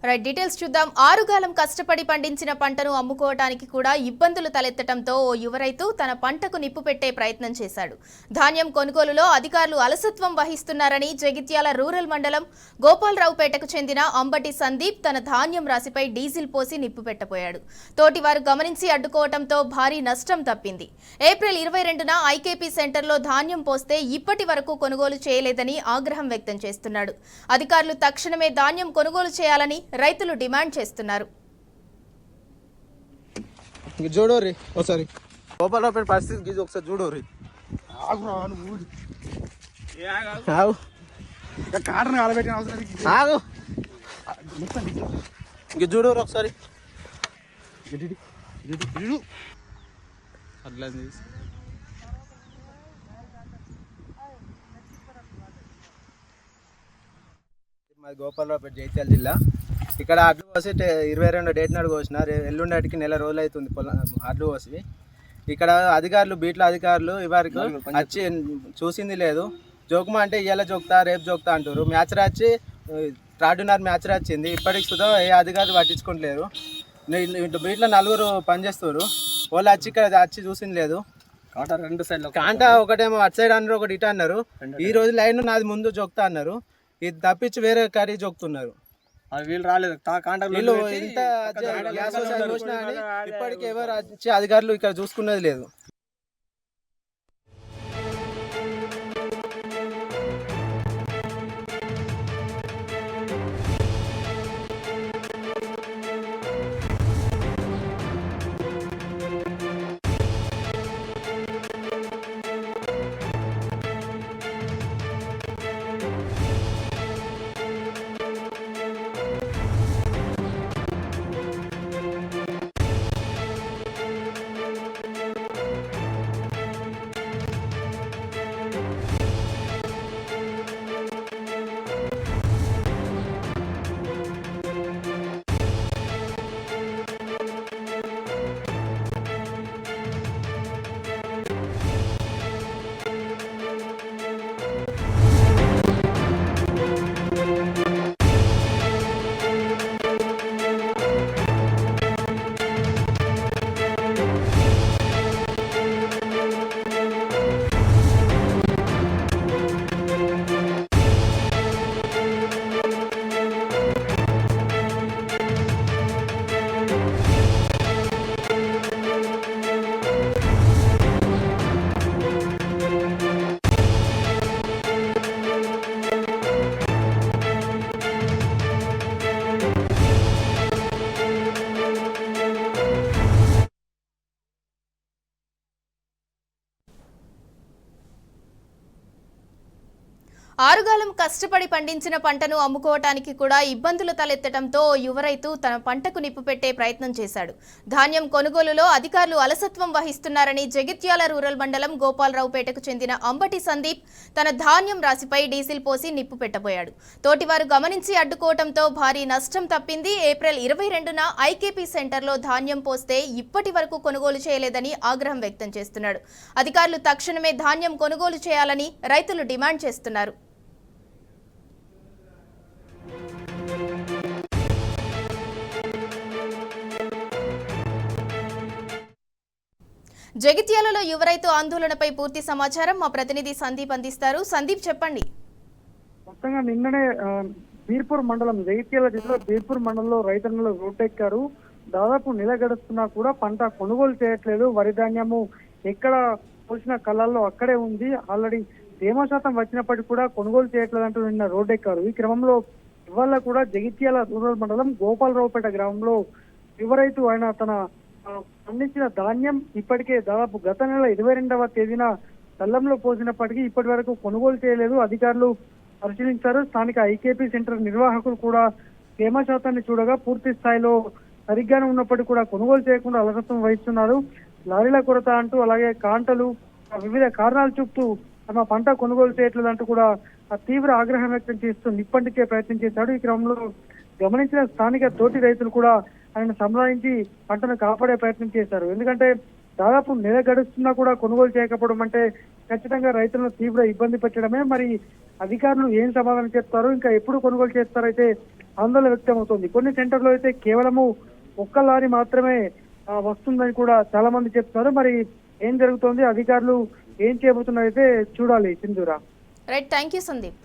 Right details చూద్దాం. ఆరుగాలం కష్టపడి పండించిన పంటను అమ్ముకోవడానికి కూడా ఇబ్బందులు తలెత్తడంతో ఓ యువ రైతు తన పంటకు నిప్పు పెట్టే ప్రయత్నం చేశాడు. ధాన్యం కొనుగోలులో అధికారులు అలసత్వం వహిస్తున్నారని జగిత్యాల రూరల్ మండలం గోపాలరావుపేటకు చెందిన అంబటి సందీప్ తన ధాన్యం రాశిపై డీజిల్ పోసి నిప్పు పెట్టబోయాడు. తోటివారు గమనించి అడ్డుకోవడంతో భారీ నష్టం తప్పింది. ఏప్రిల్ 22న ఐకేపీ సెంటర్లో ధాన్యం పోస్తే ఇప్పటి వరకు కొనుగోలు చేయలేదని ఆగ్రహం వ్యక్తం చేస్తున్నాడు. అధికారులు తక్షణమే ధాన్యం కొనుగోలు చేయాలని రైతులు డిమాండ్ చేస్తున్నారు. చూడు రీ ఒకసారి గోపాలరావుపేట పరిస్థితి ఒకసారి చూడు రీ కాటన్ కాలబెట్టిన అవసరం ఆగు ఇంక చూడు ఒకసారి అట్లా మాది గోపాలరావుపేట జగిత్యాల జిల్లా. ఇక్కడ అడ్లు కోసి 22 డేట్ నాడు కోసిన ఎల్లుండికి నెల రోజులు అవుతుంది అడ్లు కోసి. ఇక్కడ అధికారులు బీట్ల అధికారులు ఇవరికి వచ్చి చూసింది లేదు. జోకుమా అంటే ఇవాళ జోకుతా రేపు జోకుతా అంటారు. మ్యాచ్ రాచి 3:30 మ్యాచ్ రాచింది. ఇప్పటికి సుధా ఏ అధికారులు పట్టించుకోవట్లేరు. బీట్లో 4 పనిచేస్తారు. వాళ్ళు వచ్చి ఇక్కడ వచ్చి చూసింది లేదు. కాంటా ఒకటేమో అటు సైడ్ అన్నారు, ఒకటి ఇటు అన్నారు. ఈ రోజు లైన్ నాది ముందు జోకుతా అన్నారు. ఇది తప్పించి వేరే కర్రీ జోకుతున్నారు. వీళ్ళు రాలేదు వీళ్ళు ఇంత ఇప్పటికి ఎవరు వచ్చి అధికారులు ఇక్కడ చూసుకున్నది లేదు. ఆరుగాలం కష్టపడి పండించిన పంటను అమ్ముకోవటానికి కూడా ఇబ్బందులు తలెత్తడంతో ఓ యువ రైతు తన పంటకు నిప్పు పెట్టే ప్రయత్నం చేశాడు. ధాన్యం కొనుగోలులో అధికారులు అలసత్వం వహిస్తున్నారని జగిత్యాల రూరల్ మండలం గోపాలరావుపేటకు చెందిన అంబటి సందీప్ తన ధాన్యం రాశిపై డీజిల్ పోసి నిప్పు పెట్టబోయాడు. తోటివారు గమనించి అడ్డుకోవడంతో భారీ నష్టం తప్పింది. ఏప్రిల్ 22న ఐకేపీ సెంటర్లో ధాన్యం పోస్తే ఇప్పటి వరకు కొనుగోలు చేయలేదని ఆగ్రహం వ్యక్తం చేస్తున్నాడు. అధికారులు తక్షణమే ధాన్యం కొనుగోలు చేయాలని రైతులు డిమాండ్ చేస్తున్నారు. జగిత్యాలలో యువ రైతు ఆందోళనపై పూర్తి సమాచారం మా ప్రతినిధి సందీప్ అందిస్తారు. సందీప్ చెప్పండి. మొత్తంగా నిన్ననే బీర్పూర్ మండలం జగిత్యాల జిల్లా బీర్పూర్ మండలంలో రైతన్నలు రోడ్డెక్కారు. దాదాపు నెల గడుస్తున్నా కూడా పంట కొనుగోలు చేయట్లేదు. వరి ధాన్యము ఎక్కడ పోసిన కళ్ళల్లో అక్కడే ఉంది. ఆల్రెడీ తేమ శాతం వచ్చినప్పటికీ కూడా కొనుగోలు చేయట్లేదు అంటూ నిన్న రోడ్డెక్కారు. ఈ క్రమంలో ఇవాళ కూడా జగిత్యాల రూరల్ మండలం గోపాలరావుపేట గ్రామంలో యువ రైతు ఆయన తన పండించిన ధాన్యం ఇప్పటికే దాదాపు గత నెల 22వ తేదీన కళ్ళంలో పోసినప్పటికీ ఇప్పటి వరకు కొనుగోలు చేయలేదు. అధికారులు పరిశీలించారు. స్థానిక ఐకేపీ సెంటర్ నిర్వాహకులు కూడా తేమ శాతాన్ని చూడగా పూర్తి స్థాయిలో సరిగ్గానే ఉన్నప్పటికీ కూడా కొనుగోలు చేయకుండా అలసత్వం వహిస్తున్నారు. లారీల కొరత అంటూ, అలాగే కాంటలు వివిధ కారణాలు చూపుతూ తమ పంట కొనుగోలు చేయట్లేదు అంటూ కూడా తీవ్ర ఆగ్రహం వ్యక్తం చేస్తూ నిప్పంటికే ప్రయత్నం చేశాడు. ఈ క్రమంలో గమనించిన స్థానిక తోటి రైతులు కూడా ఆయన సంప్రదించి పంటను కాపాడే ప్రయత్నం చేశారు. ఎందుకంటే దాదాపు నెల గడుస్తున్నా కూడా కొనుగోలు చేయకపోవడం అంటే ఖచ్చితంగా రైతులను తీవ్ర ఇబ్బంది పెట్టడమే. మరి అధికారులు ఏం సమాధానం చెప్తారు, ఇంకా ఎప్పుడు కొనుగోలు చేస్తారైతే ఆందోళన వ్యక్తమవుతోంది. కొన్ని సెంటర్లో అయితే కేవలము ఒక్క లారీ మాత్రమే వస్తుందని కూడా చాలా మంది చెప్తున్నారు. మరి ఏం జరుగుతోంది, అధికారులు ఏం చేయబోతున్నారైతే చూడాలి Sindhura. Right, thank you Sandeep.